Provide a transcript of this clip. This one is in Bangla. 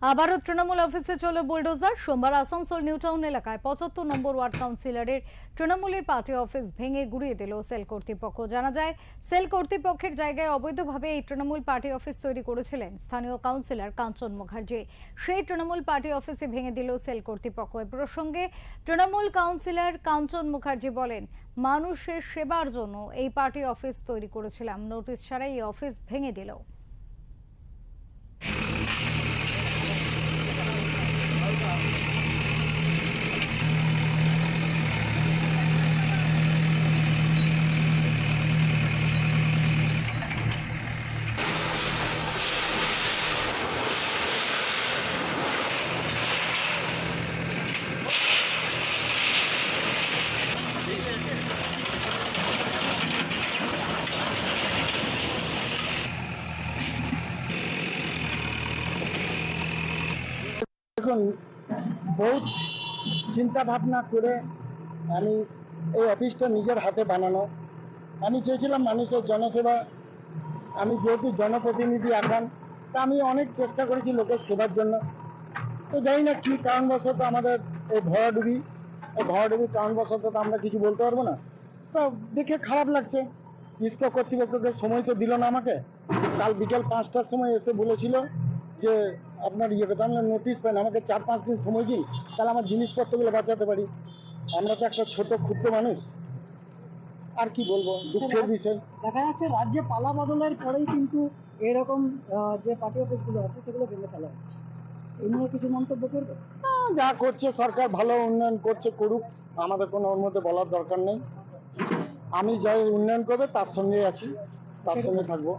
আবারও তৃণমূল অফিসে চলো বুলডোজার। সোমবার আসানসোল নিউ টাউন এলাকায় 75 নম্বর ওয়ার্ড কাউন্সিলরের তৃণমূলের পার্টি অফিস ভেঙে গুড়িয়ে দিল সেল কর্তৃপক্ষ। জানা যায়, সেল কর্তৃপক্ষের জায়গায় অবৈধভাবে এই তৃণমূল পার্টি অফিস তৈরি করেছিলেন স্থানীয় কাউন্সিলর কাঞ্চন মুখার্জি। সেই তৃণমূল পার্টি অফিসে ভেঙে দিল সেল কর্তৃপক্ষ। এ প্রসঙ্গে তৃণমূল কাউন্সিলর কাঞ্চন মুখার্জি বলেন, মানুষের সেবার জন্য এই পার্টি অফিস তৈরি করেছিলাম, নোটিশ ছাড়াই এই অফিস ভেঙে দিল। দেখুন, বহুত চিন্তা ভাবনা করে আমি এই অফিসটা নিজের হাতে বানানো। আমি চেয়েছিলাম মানুষের জনসেবা। আমি যেহেতু জনপ্রতিনিধি এখন, তা আমি অনেক চেষ্টা করেছি লোকের সেবার জন্য। তো জানি না কী কারণবশত আমাদের এই ভরাডুবি কারণবশত তো আমরা কিছু বলতে পারবো না। তো দেখে খারাপ লাগছে। ইস্কো কর্তৃপক্ষকে সময় তো দিল না আমাকে। কাল বিকেল 5টার সময় এসে বলেছিল যে আপনার কথা আমরা নোটিশ পাই না, আমাকে 4-5 দিন সময় দিন, তাহলে আমার জিনিসপত্রগুলো বাঁচাতে পারি। আমরা তো একটা ছোট ক্ষুদ্র মানুষ, আর কি বলবো, দুঃখের বিষয়। দেখা যাচ্ছে রাজ্যে পালা বদলের পরেই কিন্তু এরকম যে পার্টি অফিসগুলো আছে সেগুলো ভেঙে ফেলা হচ্ছে। এই নিয়ে কিছু মন্তব্য করবে? যা করছে সরকার, ভালো উন্নয়ন করছে, করুক, আমাদের কোনো ওর মধ্যে বলার দরকার নেই। আমি যাই উন্নয়ন করবে তার সঙ্গে আছি, তার সঙ্গে থাকবো।